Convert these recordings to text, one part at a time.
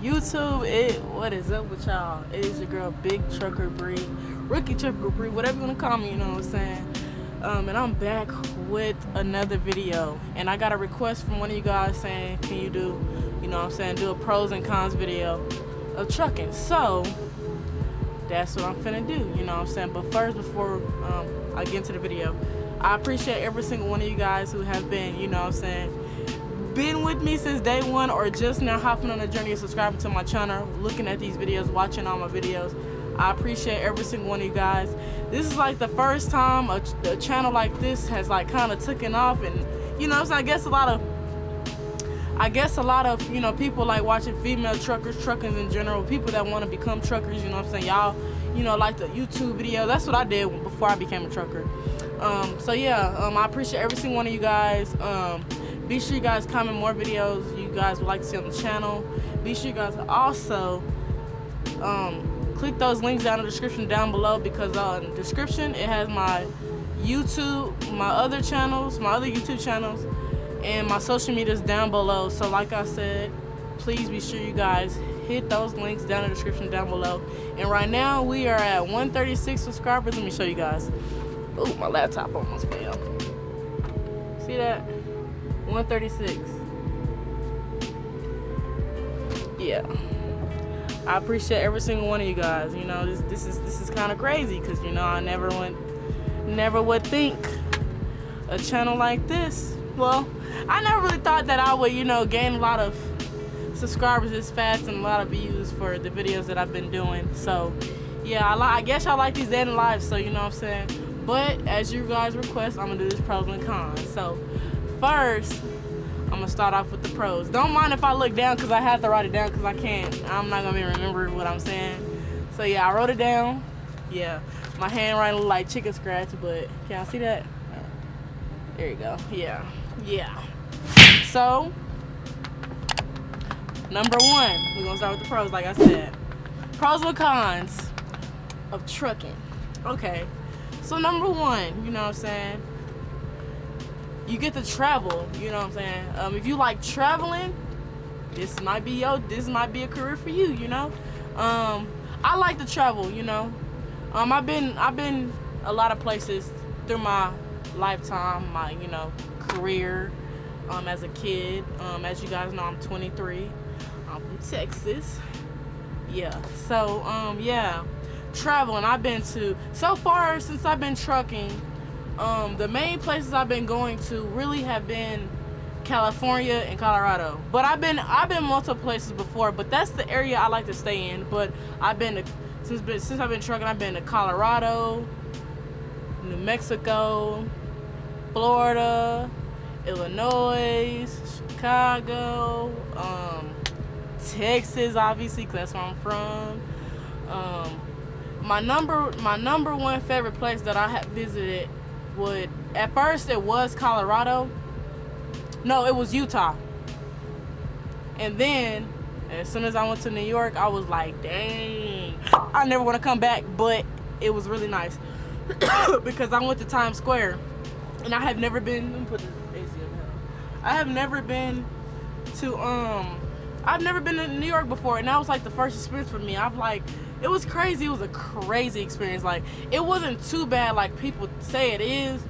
YouTube, what is up with y'all? It is your girl, Big Trucker Bree, Rookie Trucker Bree, whatever you wanna call me, you know what I'm saying? And I'm back with another video, and I got a request from one of you guys saying, can you do, you know what I'm saying, do a pros and cons video of trucking. So that's what I'm finna do, you know what I'm saying. But first, before I get into the video, I appreciate every single one of you guys who have been, you know what I'm saying, been with me since day one, or just now hopping on the journey of subscribing to my channel, looking at these videos, watching all my videos. I appreciate every single one of you guys. This is like the first time a channel like this has like kind of taken off, and you know, so I guess a lot of you know, people like watching female truckers, truckers in general, people that want to become truckers, you know what I'm saying, y'all, you know, like the YouTube video. That's what I did before I became a trucker. So yeah, I appreciate every single one of you guys. Be sure you guys comment more videos you guys would like to see on the channel. Be sure you guys also click those links down in the description down below, because in the description it has my YouTube, my other YouTube channels, and my social medias down below. So like I said, please be sure you guys hit those links down in the description down below. And right now we are at 136 subscribers. Let me show you guys. Oh, my laptop almost fell. See that? 136. Yeah, I appreciate every single one of you guys. You know, this is kind of crazy, because you know, I never would think a channel like this. Well, I never really thought that I would, you know, gain a lot of subscribers this fast and a lot of views for the videos that I've been doing. So yeah, I guess y'all like these day in life, so you know what I'm saying. But as you guys request, I'm gonna do this pros and cons. So first, I'm gonna start off with the pros. Don't mind if I look down, because I have to write it down, because I'm not gonna be remembering what I'm saying. So yeah, I wrote it down. Yeah, my handwriting look like chicken scratch, but can y'all see that? There you go. Yeah. So number one, we're gonna start with the pros. Like I said, pros and cons of trucking. Okay, so number one, you know what I'm saying, you get to travel, you know what I'm saying. If you like traveling, this might be a career for you, you know. I like to travel, you know. I've been a lot of places through my lifetime, my, you know, career, as a kid. As you guys know, I'm 23. I'm from Texas. Yeah. So yeah, traveling. I've been to, so far since I've been trucking, the main places I've been going to really have been California and Colorado. But I've been multiple places before, but that's the area I like to stay in. But I've been to, since I've been trucking, I've been to Colorado, New Mexico, Florida, Illinois, Chicago, Texas, obviously, because that's where I'm from. My number one favorite place that I have visited at first it was Colorado. No, it was Utah. And then as soon as I went to New York, I was like, dang, I never want to come back. But it was really nice because I went to Times Square, and I have never been. Let me put the AC on now. I have never been to I've never been to New York before, and that was like the first experience for me. It was crazy. It was a crazy experience. Like, it wasn't too bad like people say it is.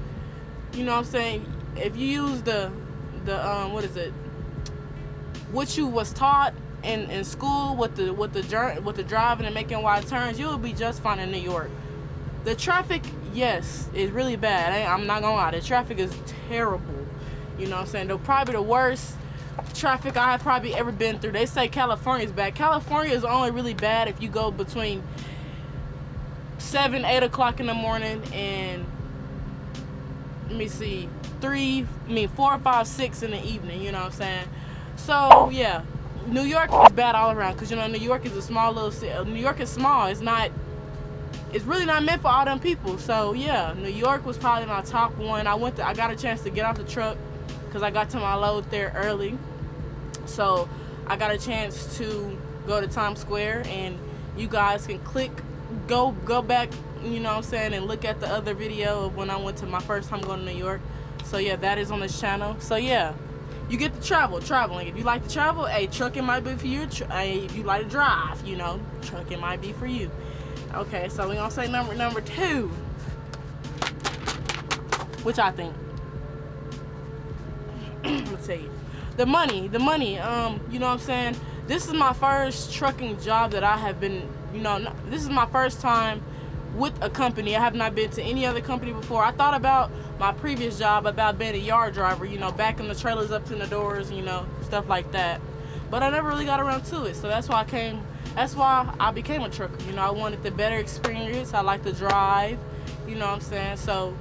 You know what I'm saying? If you use the what you was taught in school with the driving and making wide turns, you will be just fine in New York. The traffic, yes, is really bad. I'm not gonna lie. The traffic is terrible. You know what I'm saying? Though probably the worst traffic I have probably ever been through. They say California is bad. California is only really bad if you go between 7, 8 o'clock in the morning and, let me see, 4, 5, 6 in the evening, you know what I'm saying? So yeah, New York is bad all around, because you know, New York is a small little city. New York is small. It's really not meant for all them people. So yeah, New York was probably my top one. I got a chance to get off the truck because I got to my load there early. So I got a chance to go to Times Square, and you guys can go back, you know what I'm saying, and look at the other video of when I went to my first time going to New York. So yeah, that is on this channel. So yeah, you get to traveling. If you like to travel, hey, trucking might be for you. Hey, if you like to drive, you know, trucking might be for you. Okay, so we're gonna say number 2, which I think. Let's see, the money. You know what I'm saying? This is my first trucking job that I have been. You know, this is my first time with a company. I have not been to any other company before. I thought about my previous job about being a yard driver, you know, backing the trailers up to the doors, you know, stuff like that. But I never really got around to it. So that's why I became a trucker. You know, I wanted the better experience. I like to drive, you know what I'm saying? So,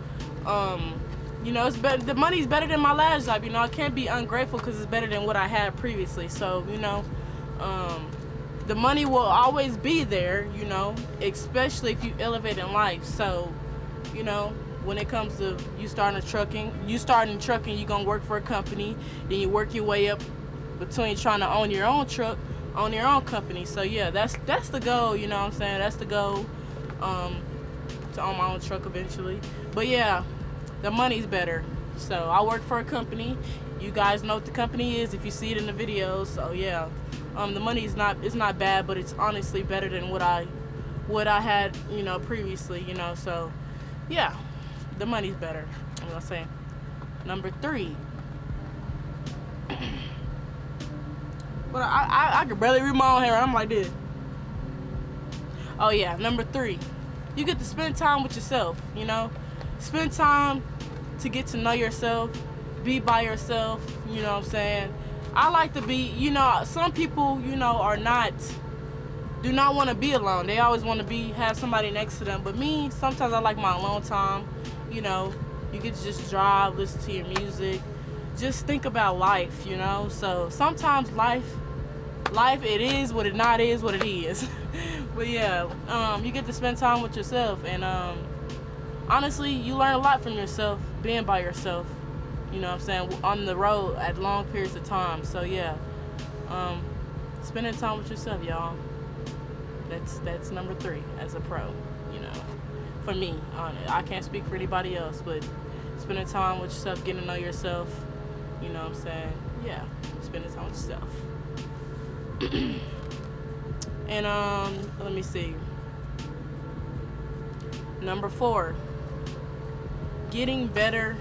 you know, it's better. The money's better than my last job. You know, I can't be ungrateful because it's better than what I had previously. So, you know, the money will always be there, you know, especially if you elevate in life. So, you know, when it comes to you starting trucking, you're gonna work for a company, then you work your way up between trying to own your own truck, own your own company. So yeah, that's the goal, you know what I'm saying? That's the goal, to own my own truck eventually. But yeah, the money's better. So I work for a company. You guys know what the company is if you see it in the videos. So yeah, the money is not bad, but it's honestly better than what I had, you know, previously, you know. So yeah, the money's better. I'm gonna say number 3. But I can barely read my own hair. I'm like this. Oh yeah, number 3. You get to spend time with yourself, you know. Spend time to get to know yourself, be by yourself, you know what I'm saying? I like to be, you know, some people, you know, do not want to be alone. They always want to have somebody next to them. But me, sometimes I like my alone time. You know, you get to just drive, listen to your music, just think about life, you know. So sometimes life it is what it not is what it is. But yeah, you get to spend time with yourself, and honestly, you learn a lot from yourself being by yourself, you know what I'm saying, on the road at long periods of time. So yeah, spending time with yourself, y'all, that's number 3 as a pro, you know, for me. I can't speak for anybody else, but spending time with yourself, getting to know yourself, you know what I'm saying, yeah, spending time with yourself. And let me see, number 4, getting better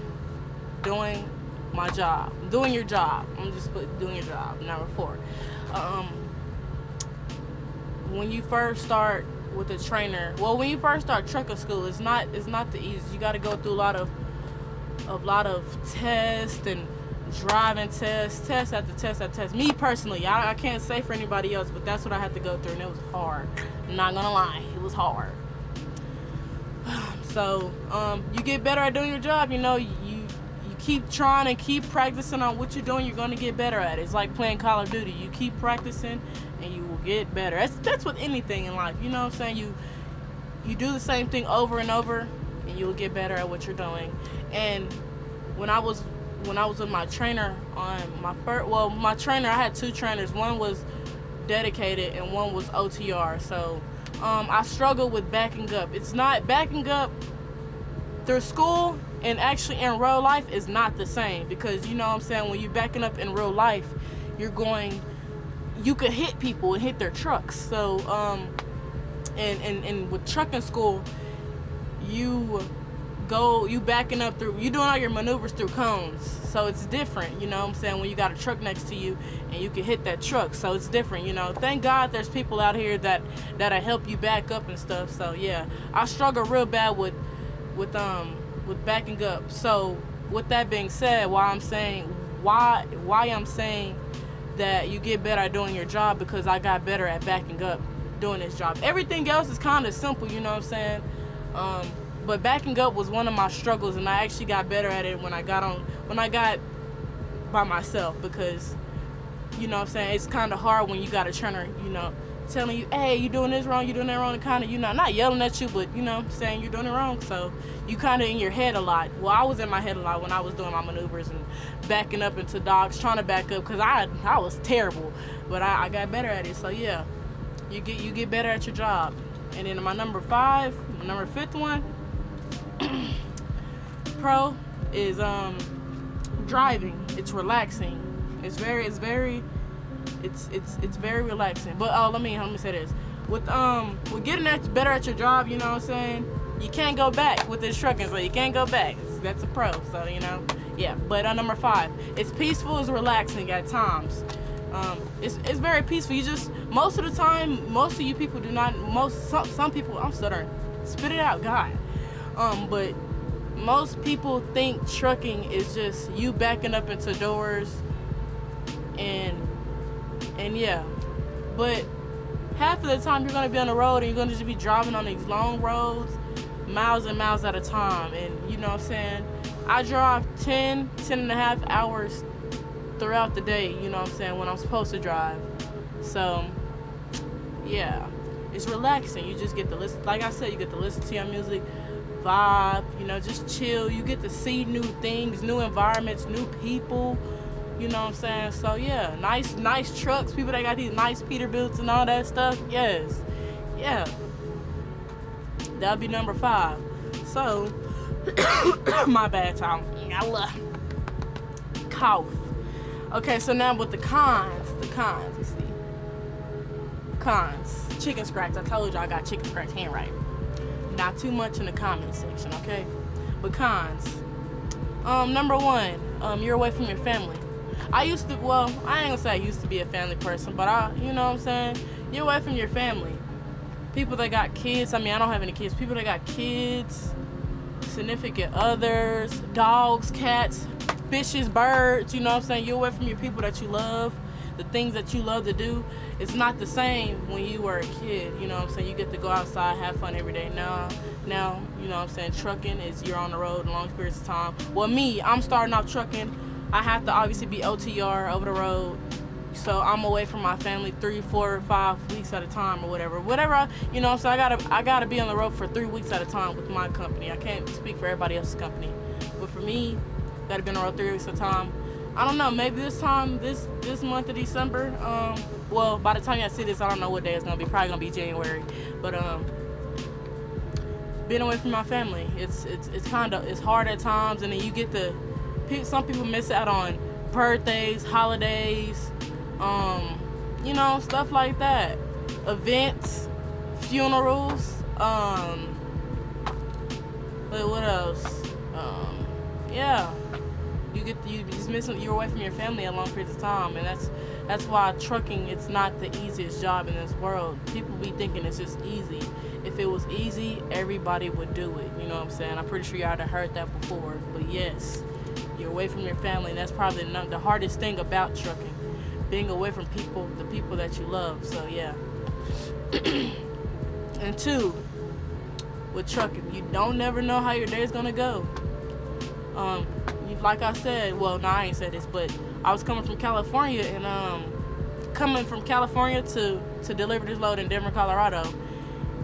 doing your job. I'm just doing your job. Number 4, when you first start with a trainer, when you first start trucking school, it's not the easiest. You got to go through a lot of tests and driving test after test. Me personally, I can't say for anybody else, but that's what I had to go through, and it was hard. I'm not gonna lie, it was hard. So you get better at doing your job. You know, you keep trying and keep practicing on what you're doing, you're going to get better at it. It's like playing Call of Duty. You keep practicing and you will get better. That's with anything in life, you know what I'm saying? You do the same thing over and over and you'll get better at what you're doing. And when I was with my trainer on my trainer, I had 2 trainers. One was dedicated and one was OTR. So I struggle with backing up. It's not backing up through school and actually in real life is not the same, because you know what I'm saying, when you're backing up in real life, you could hit people and hit their trucks. So and with trucking school, you backing up through, you doing all your maneuvers through cones. So it's different, you know what I'm saying, when you got a truck next to you and you can hit that truck. So it's different, you know. Thank God there's people out here that'll help you back up and stuff. So yeah, I struggle real bad with backing up. So with that being said, why I'm saying that you get better at doing your job, because I got better at backing up doing this job. Everything else is kind of simple, you know what I'm saying, but backing up was one of my struggles, and I actually got better at it when I got by myself, because you know what I'm saying, it's kind of hard when you got a trainer, you know, telling you, hey, you doing this wrong, you doing that wrong, and kind of, you know, not yelling at you, but you know, saying you're doing it wrong. So you kind of in your head a lot. Well, I was in my head a lot when I was doing my maneuvers and backing up into docks, trying to back up, because I was terrible, but I got better at it. So yeah, you get better at your job. And then my number 5th one, pro is driving. It's relaxing. It's very relaxing. But let me say this. With getting better at your job, you know what I'm saying? You can't go back with this trucking, so you can't go back. That's a pro, so yeah. But number 5, it's peaceful, it's relaxing at times. It's very peaceful. You just most of the time, most of you people do not. Some people, I'm stuttering. Spit it out, God. But most people think trucking is just you backing up into doors, and yeah. But half of the time you're gonna be on the road and you're gonna just be driving on these long roads, miles and miles at a time. And you know what I'm saying? I drive 10 and a half hours throughout the day, you know what I'm saying, when I'm supposed to drive. So yeah, it's relaxing. You just get to listen, like I said, you get to listen to your music, vibe, just chill. You get to see new things, new environments, new people, you know what I'm saying? So yeah, nice trucks, people that got these nice Peterbilts and all that stuff. Yes, yeah, that'll be number 5. So my bad, y'all. Cough. Okay, so now with the cons, you see. Cons. Chicken scratch. I told y'all I got chicken scratch handwriting. Not too much in the comment section, okay? But cons. Number 1, you're away from your family. I ain't gonna say I used to be a family person, but you know what I'm saying? You're away from your family. People that got kids, I don't have any kids. People that got kids, significant others, dogs, cats, fishes, birds, you know what I'm saying? You're away from your people that you love, the things that you love to do. It's not the same when you were a kid, you know what I'm saying? You get to go outside, have fun every day. Now, you know what I'm saying? Trucking is you're on the road long periods of time. Well, me, I'm starting off trucking. I have to obviously be OTR, over the road. So I'm away from my family 3, 4, 5 weeks at a time or whatever. You know what I'm saying? I gotta be on the road for 3 weeks at a time with my company. I can't speak for everybody else's company. But for me, gotta be on the road 3 weeks at a time. I don't know, maybe this month of December, well, by the time y'all see this, I don't know what day it's gonna be. Probably gonna be January. But being away from my family, it's hard at times, and then you get some people miss out on birthdays, holidays, stuff like that. Events, funerals, what else? Yeah. You're away from your family a long period of time, and that's why trucking, it's not the easiest job in this world. People be thinking it's just easy. If it was easy, everybody would do it. You know what I'm saying? I'm pretty sure y'all have heard that before. But yes, you're away from your family, and that's probably the hardest thing about trucking. Being away from the people that you love. So yeah. And 2, with trucking, you don't never know how your day's gonna go. Like I said, well, no, I ain't said this, but I was coming from California, and to deliver this load in Denver, Colorado,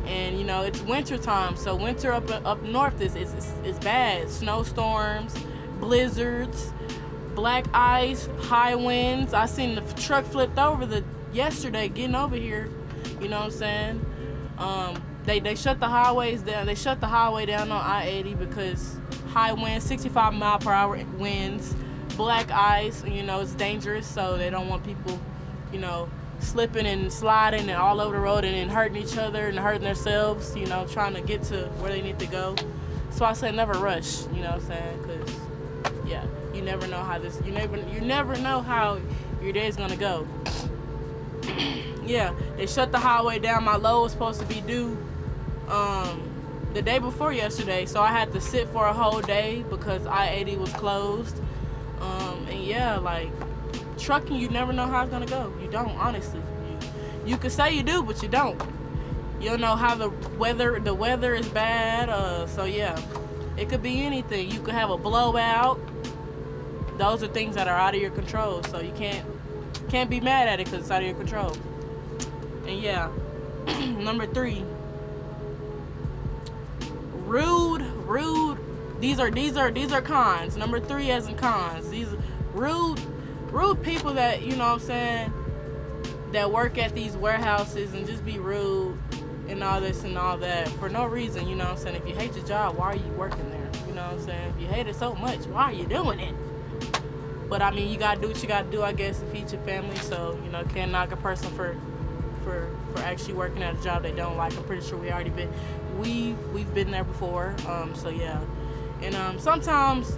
and it's winter time, so winter up north is bad. Snowstorms, blizzards, black ice, high winds. I seen the truck flipped over yesterday getting over here. You know what I'm saying? They shut the highways down. They shut the highway down on I-80 because high winds, 65 mile per hour winds, black ice. It's dangerous, so they don't want people, slipping and sliding and all over the road and then hurting each other and hurting themselves. Trying to get to where they need to go. So I say never rush. You know what I'm saying? Because yeah, you never know how you never know how your day's gonna go. Yeah, they shut the highway down. My load was supposed to be due the day before yesterday, so I had to sit for a whole day because I-80 was closed. And yeah, like trucking, you never know how it's gonna go. You don't, honestly. You could say you do, but you don't. You don't know how the weather is bad. So yeah, it could be anything. You could have a blowout. Those are things that are out of your control, so you can't be mad at it because it's out of your control. And yeah, number 3, rude. These are cons. Number 3 as in cons. These rude people that, you know what I'm saying, that work at these warehouses and just be rude and all this and all that for no reason. You know what I'm saying? If you hate your job, why are you working there? You know what I'm saying? If you hate it so much, why are you doing it? But I mean, you gotta do what you gotta do, I guess, to feed your family. So you know, can't knock a person for actually working at a job they don't like. I'm pretty sure we've been there before. So yeah, and sometimes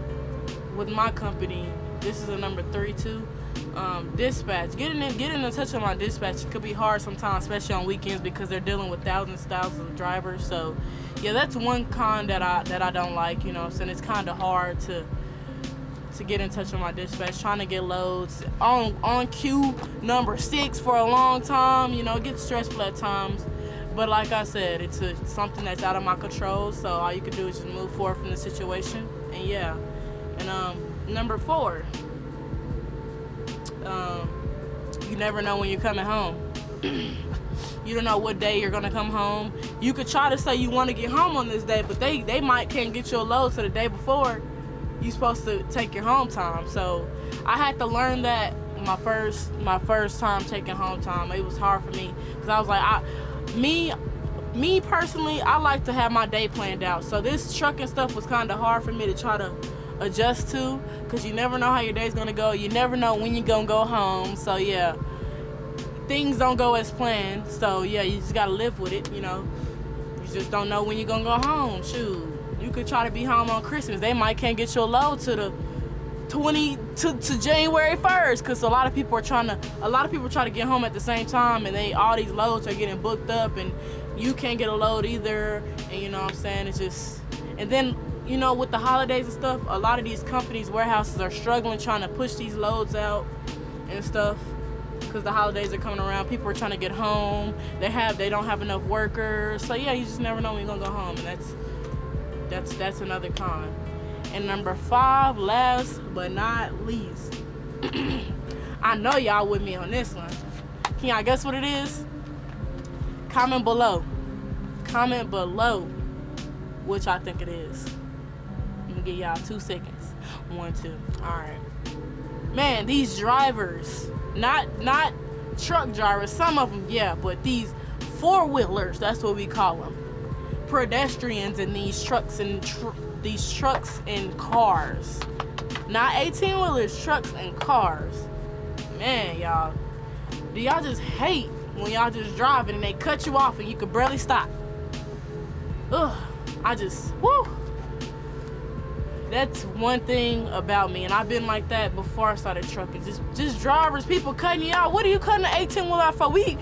with my company, this is a number 32. Dispatch, getting in touch with my dispatch could be hard sometimes, especially on weekends, because they're dealing with thousands of drivers. So yeah, that's one con that I don't like. You know what I'm saying? It's kind of hard to get in touch with my dispatch, trying to get loads on queue number 6 for a long time. You know, it gets stressful at times, but like I said, it's something that's out of my control, so all you can do is just move forward from the situation. And yeah, and number 4, you never know when you're coming home. You don't know what day you're gonna come home. You could try to say you want to get home on this day, but they can't get you a load to the day before you're supposed to take your home time. So I had to learn that my first time taking home time. It was hard for me because I was like, me personally, I like to have my day planned out. So this trucking stuff was kind of hard for me to try to adjust to, because you never know how your day's gonna go. You never know when you're gonna go home. So yeah, things don't go as planned. So yeah, you just gotta live with it. You know, you just don't know when you're gonna go home. Shoot, you could try to be home on Christmas. They might can't get you a load to the to January 1st, because a lot of people try to get home at the same time, and all these loads are getting booked up, and you can't get a load either. And you know what I'm saying? It's just, and then you know, with the holidays and stuff, a lot of these companies, warehouses are struggling trying to push these loads out and stuff, because the holidays are coming around. People are trying to get home. They don't have enough workers. So yeah, you just never know when you're gonna go home, and that's another con. And number 5, last but not least, I know y'all with me on this one. Can y'all guess what it is? Comment below which I think it is. I'm gonna give y'all 2 seconds. 1, 2. Alright. Man, these drivers, not truck drivers, some of them, yeah, but these 4-wheelers, that's what we call them. Pedestrians in these trucks and cars. Not 18-wheelers, trucks and cars. Man, y'all, do y'all just hate when y'all just driving and they cut you off and you can barely stop? Ugh, woo. That's one thing about me, and I've been like that before I started trucking. Just drivers, people cutting you out. What are you cutting an 18-wheeler for? We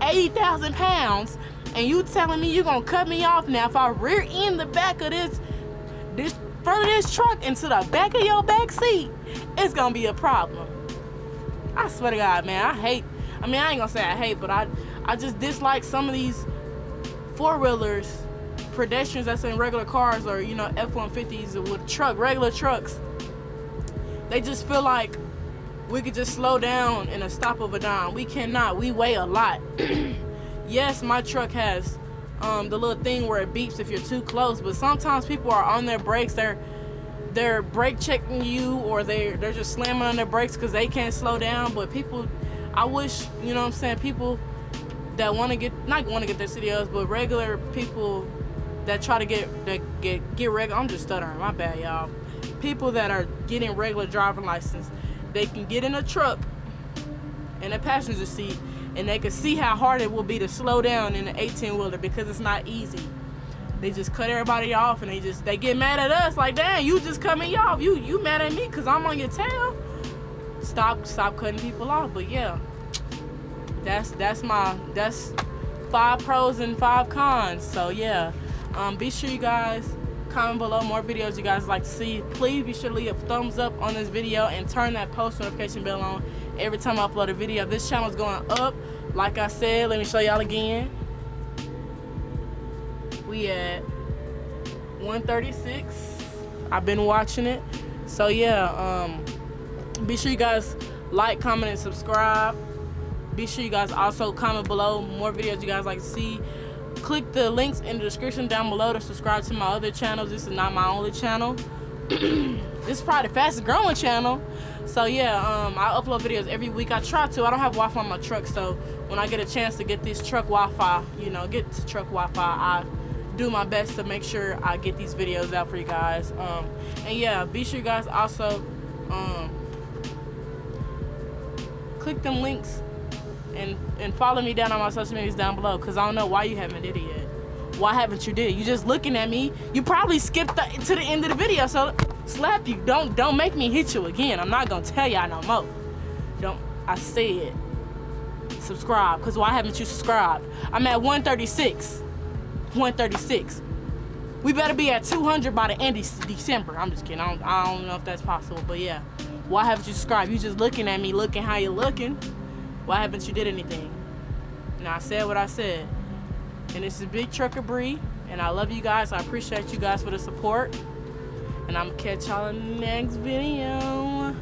80,000 pounds, and you telling me you gonna cut me off now? If I rear end the back of this front of this truck into the back of your back seat, it's gonna be a problem. I swear to God, man, I ain't gonna say I hate, but I just dislike some of these 4-wheelers, pedestrians that's in regular cars, or you know, F-150s with regular trucks. They just feel like we could just slow down in a stop of a dime. We cannot. We weigh a lot. Yes, my truck has the little thing where it beeps if you're too close, but sometimes people are on their brakes. They're brake checking you, or they're just slamming on their brakes because they can't slow down. But people, I wish, you know what I'm saying, people that want to get their CDLs, but regular people that try to get regular, I'm just stuttering, my bad, y'all. People that are getting regular driving license, they can get in a truck in a passenger seat, and they can see how hard it will be to slow down in an 18-wheeler, because it's not easy. They just cut everybody off, and they get mad at us like, damn, you just cut me off. You mad at me because I'm on your tail? Stop cutting people off. But yeah, that's 5 pros and 5 cons. So yeah, be sure you guys comment below more videos you guys like to see. Please be sure to leave a thumbs up on this video and turn that post notification bell on every time I upload a video. This channel is going up. Like I said, let me show y'all again. We at 136. I've been watching it. So yeah, be sure you guys like, comment, and subscribe. Be sure you guys also comment below more videos you guys like to see. Click the links in the description down below to subscribe to my other channels. This is not my only channel. This is probably the fastest growing channel. So yeah, I upload videos every week. I try to. I don't have Wi-Fi on my truck, so when I get a chance to get this truck Wi-Fi, I do my best to make sure I get these videos out for you guys. And yeah, be sure you guys also click them links and follow me down on my social medias down below, because I don't know why you haven't did it yet. Why haven't you did it? You just looking at me. You probably skipped to the end of the video, so slap you. Don't make me hit you again. I'm not gonna tell y'all no more. I said subscribe, because why haven't you subscribed? I'm at 136. 136. We better be at 200 by the end of December. I'm just kidding. I don't know if that's possible, but yeah. Why haven't you subscribed? You just looking at me, looking how you looking. Why haven't you did anything? Now, I said what I said. And this is Big Trucker Bree, and I love you guys. I appreciate you guys for the support. And I'm gonna catch y'all in the next video.